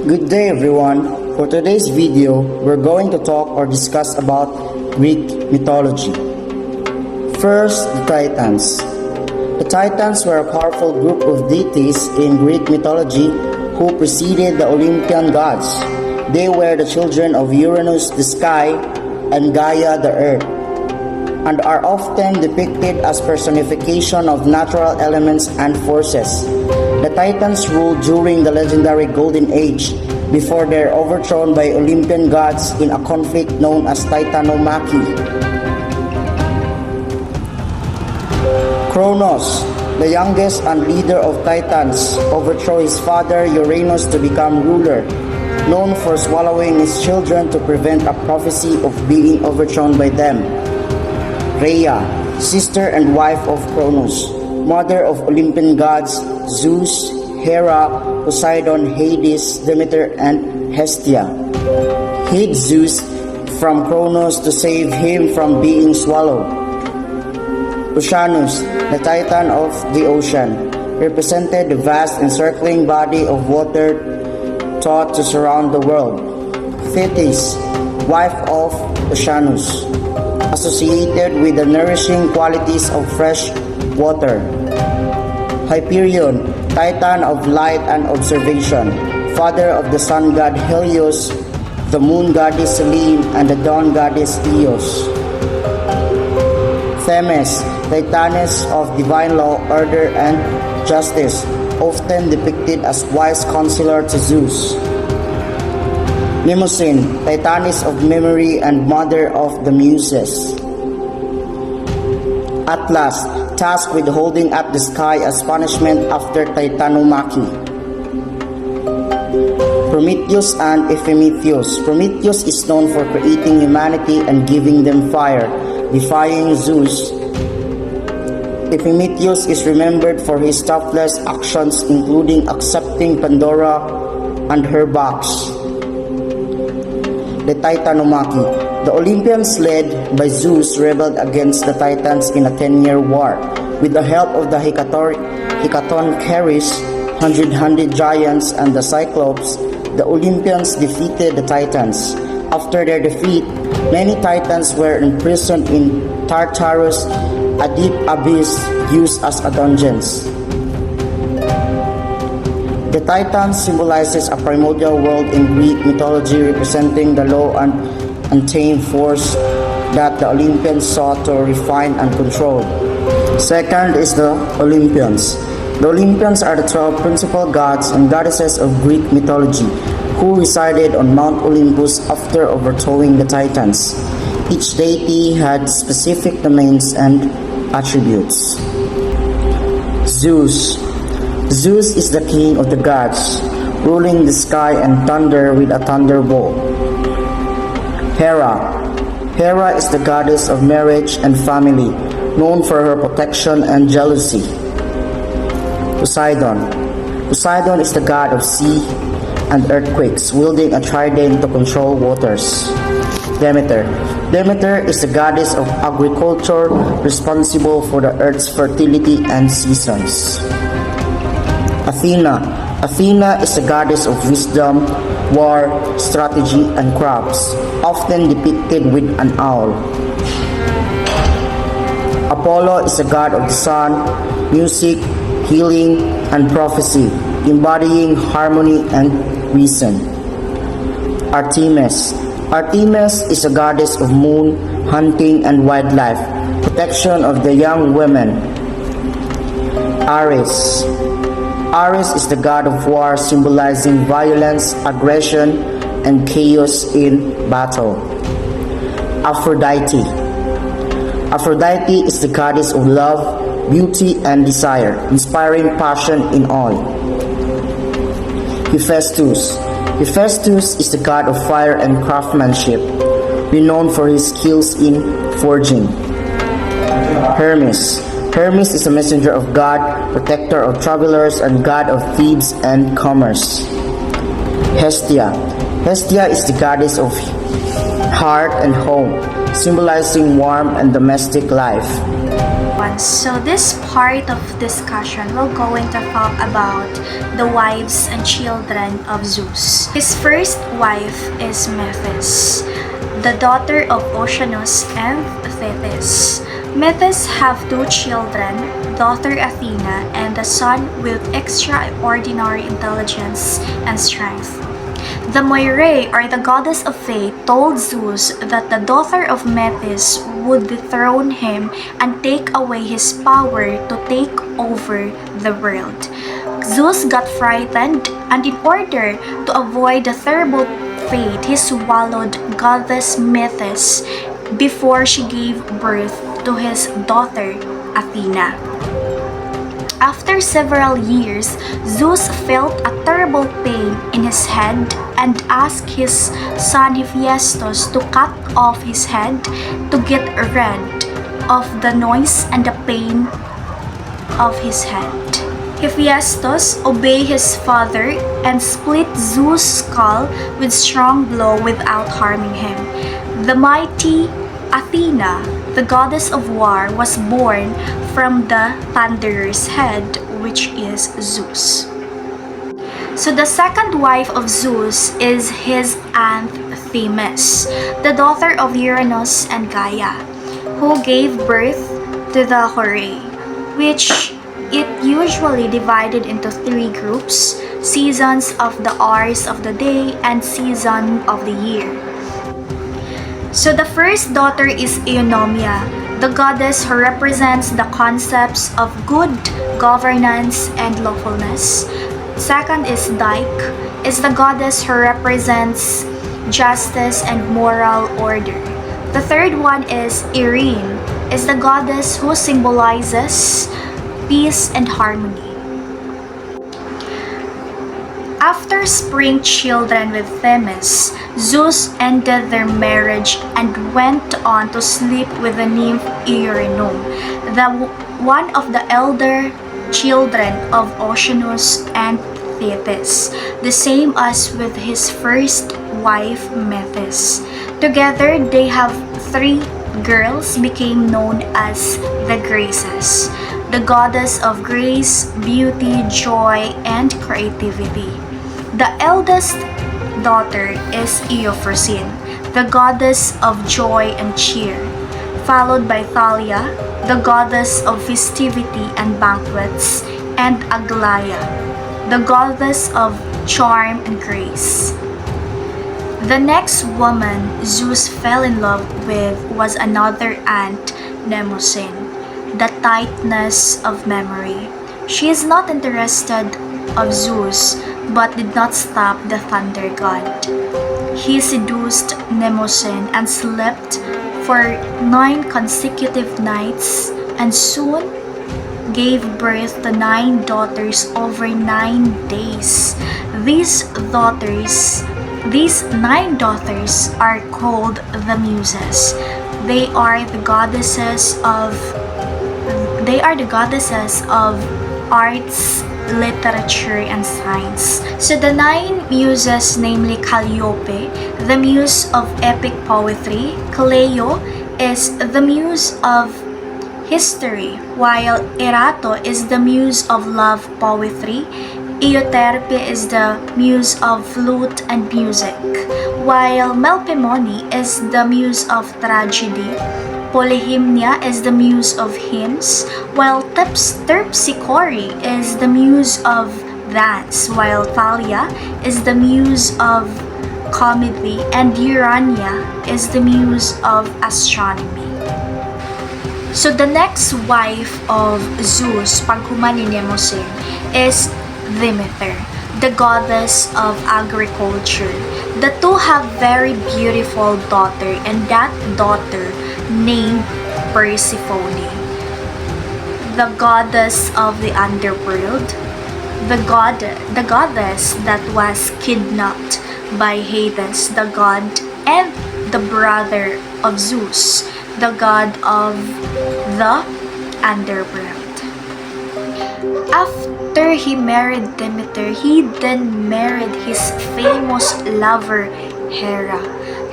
Good day everyone. For today's video, we're going to talk or discuss about Greek mythology. First, the Titans. The Titans were a powerful group of deities in Greek mythology who preceded the Olympian gods. They were the children of Uranus, the sky, and Gaia, the earth, and are often depicted as personification of natural elements and forces. The Titans ruled during the legendary Golden Age before they are overthrown by Olympian gods in a conflict known as Titanomachy. Kronos, the youngest and leader of Titans, overthrew his father Uranus to become ruler, known for swallowing his children to prevent a prophecy of being overthrown by them. Rhea, sister and wife of Kronos, mother of Olympian gods Zeus, Hera, Poseidon, Hades, Demeter, and Hestia, hid Zeus from Kronos to save him from being swallowed. Oceanus, the titan of the ocean, represented the vast encircling body of water thought to surround the world. Thetis, wife of Oceanus, associated with the nourishing qualities of fresh water. Hyperion, titan of light and observation, father of the sun god Helios, the moon goddess Selene, and the dawn goddess Eos. Themis, titaness of divine law, order, and justice, often depicted as wise counselor to Zeus. Mnemosyne, titaness of memory and mother of the muses. Atlas, tasked with holding up the sky as punishment after Titanomachy. Prometheus and Epimetheus. Prometheus is known for creating humanity and giving them fire, defying Zeus. Epimetheus is remembered for his selfless actions, including accepting Pandora and her box. The Titanomachy. The Olympians, led by Zeus, rebelled against the Titans in a 10-year war. With the help of the Hecatoncheires, 100 giants, and the Cyclops, the Olympians defeated the Titans. After their defeat, many Titans were imprisoned in Tartarus, a deep abyss used as a dungeons. The Titans symbolizes a primordial world in Greek mythology, representing the low and untamed force that the Olympians sought to refine and control. Second is the Olympians. The Olympians are the 12 principal gods and goddesses of Greek mythology who resided on Mount Olympus after overthrowing the Titans. Each deity had specific domains and attributes. Zeus. Zeus is the king of the gods, ruling the sky and thunder with a thunderbolt. Hera. Hera is the goddess of marriage and family, known for her protection and jealousy. Poseidon. Poseidon is the god of sea and earthquakes, wielding a trident to control waters. Demeter. Demeter is the goddess of agriculture, responsible for the earth's fertility and seasons. Athena. Athena is the goddess of wisdom, war, strategy, and crops, often depicted with an owl. Apollo is the god of the sun, music, healing, and prophecy, embodying harmony and reason. Artemis. Artemis is the goddess of moon, hunting, and wildlife, protection of the young women. Ares. Ares is the god of war, symbolizing violence, aggression, and chaos in battle. Aphrodite. Aphrodite is the goddess of love, beauty, and desire, inspiring passion in all. Hephaestus. Hephaestus is the god of fire and craftsmanship, renowned for his skills in forging. Hermes. Hermes is a messenger of God, protector of travelers, and god of thieves and commerce. Hestia. Hestia is the goddess of heart and home, symbolizing warmth and domestic life. everyone. So this part of discussion, we're going to talk about the wives and children of Zeus. His first wife is Mephis, the daughter of Oceanus and Thetis. Mephis have two children, daughter Athena and a son with extraordinary intelligence and strength. The Moirae, or the goddess of fate, told Zeus that the daughter of Mephis would dethrone him and take away his power to take over the world. Zeus got frightened, and in order to avoid the terrible fate, he swallowed goddess Mephis before she gave birth to his daughter Athena. After several years, Zeus felt a terrible pain in his head and asked his son Hephaestus to cut off his head to get rid of the noise and the pain of his head. Hephaestus obeyed his father and split Zeus' skull with strong blow without harming him. The mighty Athena, the goddess of war, was born from the thunderer's head, which is Zeus. So the second wife of Zeus is his aunt Themis, the daughter of Uranus and Gaia, who gave birth to the Horae, which it usually divided into three groups: seasons of the hours of the day and season of the year. So the first daughter is Eunomia, the goddess who represents the concepts of good governance and lawfulness. Second is Dike, is the goddess who represents justice and moral order. The third one is Irene, is the goddess who symbolizes peace and harmony. After spring children with Themis, Zeus ended their marriage and went on to sleep with the nymph Eurynome, one of the elder children of Oceanus and Thetis, the same as with his first wife Mephis. Together they have three girls, became known as the Graces, the goddess of grace, beauty, joy, and creativity. The eldest daughter is Euphrosyne, the goddess of joy and cheer, followed by Thalia, the goddess of festivity and banquets, and Aglaia, the goddess of charm and grace. The next woman Zeus fell in love with was another aunt, Mnemosyne, the tightness of memory. She is not interested of Zeus, but did not stop the thunder god. He seduced Mnemosyne and slept for 9 consecutive nights, and soon gave birth to 9 daughters over 9 days. These 9 daughters are called the Muses. They are the goddesses of arts, literature, and science. So the 9 muses, namely Calliope, the muse of epic poetry; Clio is the muse of history, while Erato is the muse of love poetry; Euterpe is the muse of flute and music, while Melpomene is the muse of tragedy; Polyhymnia is the muse of hymns, while Terpsichore is the muse of dance, while Thalia is the muse of comedy, and Urania is the muse of astronomy. So the next wife of Zeus, paghuman ni Mnemosyne, is Demeter, the goddess of agriculture. The two have very beautiful daughter, and that daughter named Persephone, the goddess of the underworld, the goddess that was kidnapped by Hades, the god and the brother of Zeus, the god of the underworld. After he married Demeter, he then married his famous lover Hera.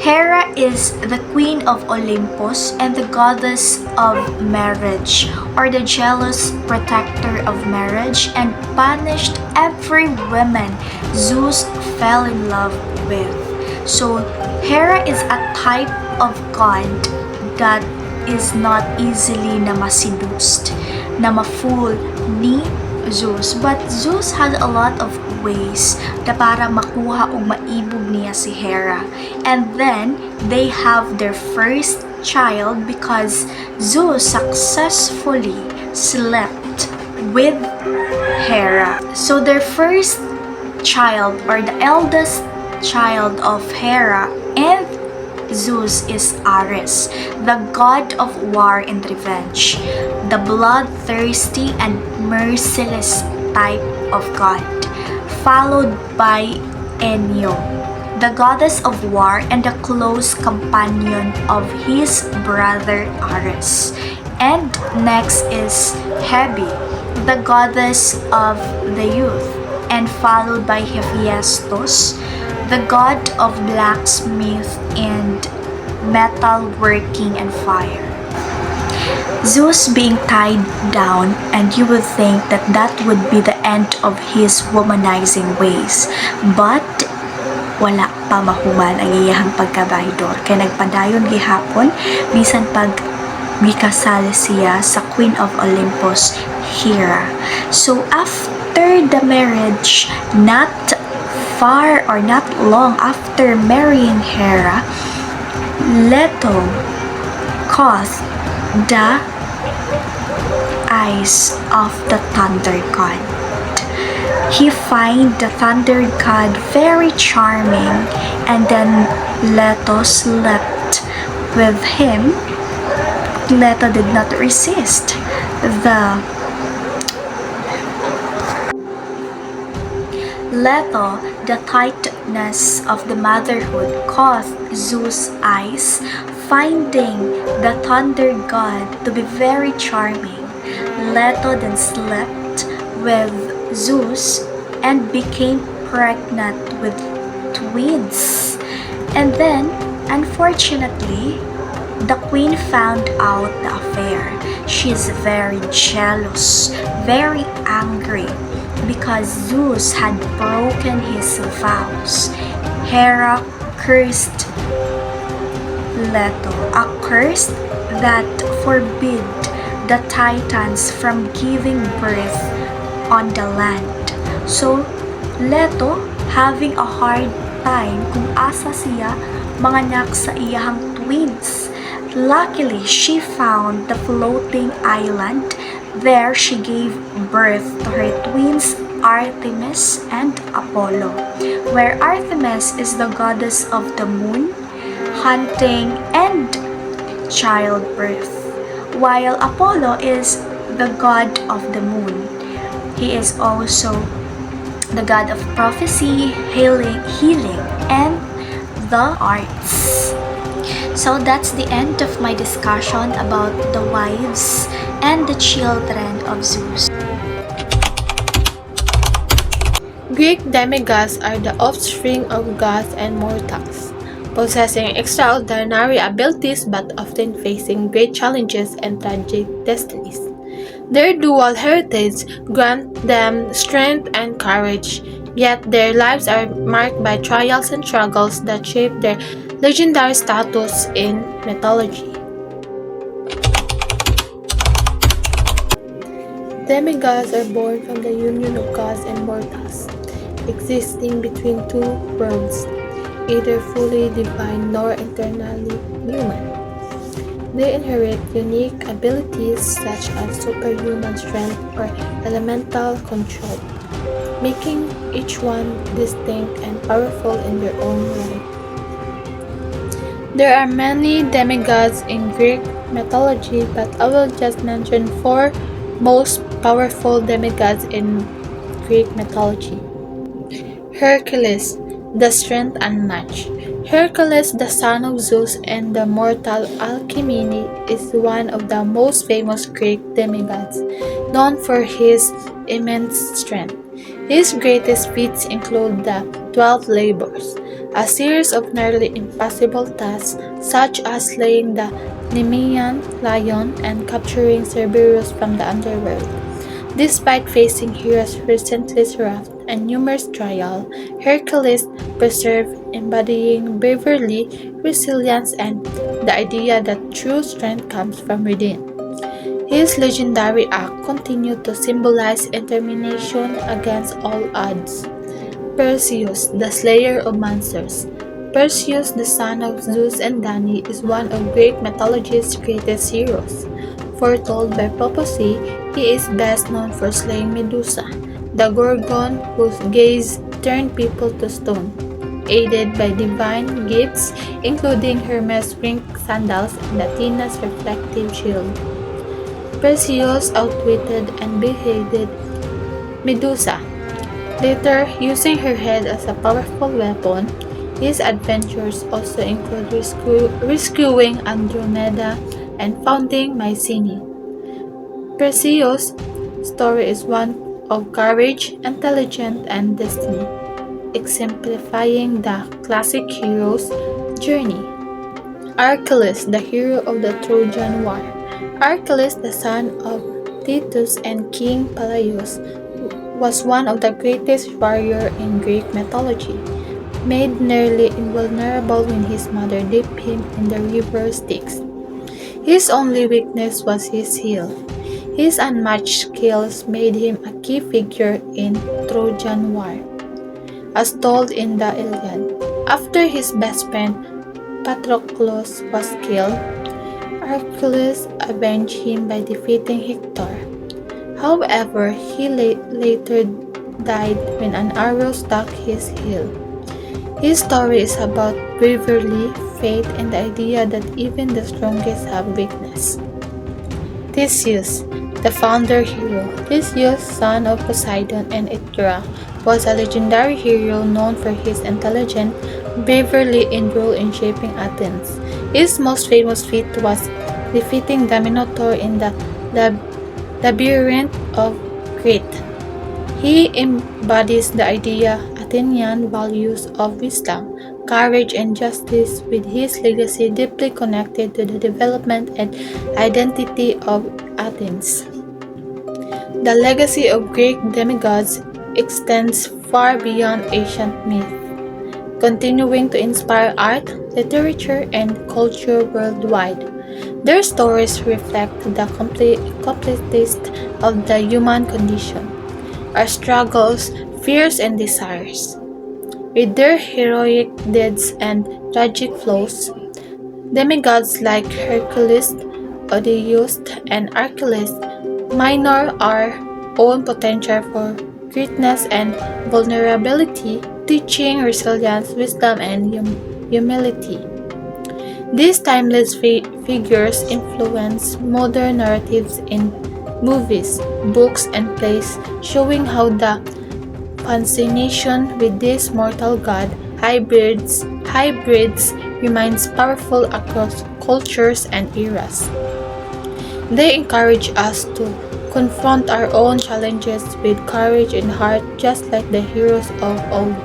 Hera is the queen of Olympus and the goddess of marriage, or the jealous protector of marriage, and punished every woman Zeus fell in love with. So, Hera is a type of god that is not easily na maseduced, na ma-fool ni Zeus. But Zeus had a lot of ways na para makuha o maibog niya si Hera. And then, they have their first child because Zeus successfully slept with Hera. So their first child, or the eldest child of Hera and Zeus, is Ares, the god of war and revenge, the bloodthirsty and merciless type of god, followed by Enyo, the goddess of war and the close companion of his brother Ares. And next is Hebe, the goddess of the youth, and followed by Hephaestus, the god of blacksmith and metal working and fire. Zeus being tied down, and you would think that that would be the end of his womanizing ways. But wala pa mahuman ang iyahang pagkabaydor. Kaya nagpadayon gihapon, bisan pag gikasal siya sa Queen of Olympus, Hera. So after the marriage, not far or not long after marrying Hera, Leto caused the eyes of the thunder god. He find the thunder god very charming, and then Leto slept with him. Leto did not resist the tightness of the motherhood caused Zeus' eyes, finding the thunder god to be very charming. Leto then slept with Zeus and became pregnant with twins. And then, unfortunately, the queen found out the affair. She's very jealous, very angry, because Zeus had broken his vows. Hera cursed Leto, a curse that forbid the Titans from giving birth on the land. So, Leto having a hard time kung asa siya manganak sa iyahang twins. Luckily, she found the floating island. There she gave birth to her twins Artemis and Apollo, where Artemis is the goddess of the moon, hunting, and childbirth, while Apollo is the god of the moon. He is also the god of prophecy, healing, and the arts. So that's the end of my discussion about the wives and the children of Zeus. Greek demigods are the offspring of gods and mortals, possessing extraordinary abilities but often facing great challenges and tragic destinies. Their dual heritage grants them strength and courage, yet their lives are marked by trials and struggles that shape their legendary status in mythology. Demigods are born from the union of gods and mortals, existing between two worlds, either fully divine nor eternally human. They inherit unique abilities such as superhuman strength or elemental control, making each one distinct and powerful in their own right. There are many demigods in Greek mythology, but I will just mention four most powerful demigods in Greek mythology. Hercules, the strength unmatched. Hercules, the son of Zeus and the mortal Alcmene, is one of the most famous Greek demigods, known for his immense strength. His greatest feats include the 12 labors, a series of nearly impossible tasks such as slaying the Nemean lion and capturing Cerberus from the underworld. Despite facing Hera's relentless wrath and numerous trials, Hercules persevered, embodying bravery, resilience, and the idea that true strength comes from within. His legendary act continued to symbolize determination against all odds. Perseus, the slayer of monsters. Perseus, the son of Zeus and Danae, is one of Greek mythology's greatest heroes. Foretold by prophecy, he is best known for slaying Medusa, the Gorgon whose gaze turned people to stone. Aided by divine gifts, including Hermes' winged sandals and Athena's reflective shield. Perseus outwitted and beheaded Medusa, later using her head as a powerful weapon. His adventures also include rescuing Andromeda and founding Mycenae. Perseus' story is one of courage, intelligence, and destiny, exemplifying the classic hero's journey. Achilles, the hero of the Trojan War. Achilles, the son of Titus and King Peleus, was one of the greatest warriors in Greek mythology. Made nearly invulnerable when his mother dipped him in the river Styx. His only weakness was his heel. His unmatched skills made him a key figure in Trojan War, as told in the Iliad. After his best friend Patroclus was killed, Hercules avenged him by defeating Hector. However, he later died when an arrow struck his heel. His story is about bravery, faith, and the idea that even the strongest have weakness. Theseus, the founder hero. Theseus, son of Poseidon and Aithra, was a legendary hero known for his intelligence, bravery, and role in shaping Athens. His most famous feat was defeating the Minotaur in the labyrinth of Crete. He embodies the Athenian values of wisdom, courage, and justice, with his legacy deeply connected to the development and identity of Athens. The legacy of Greek demigods extends far beyond ancient myth, continuing to inspire art, literature, and culture worldwide. Their stories reflect the completeness of the human condition, our struggles, fears, and desires. With their heroic deeds and tragic flaws, demigods like Hercules, Odysseus, and Achilles minor our own potential for greatness and vulnerability, teaching resilience, wisdom, and humility. These timeless figures influence modern narratives in movies, books, and plays, showing how the fascination with this mortal god hybrids remains powerful across cultures and eras. They encourage us to confront our own challenges with courage and heart, just like the heroes of old.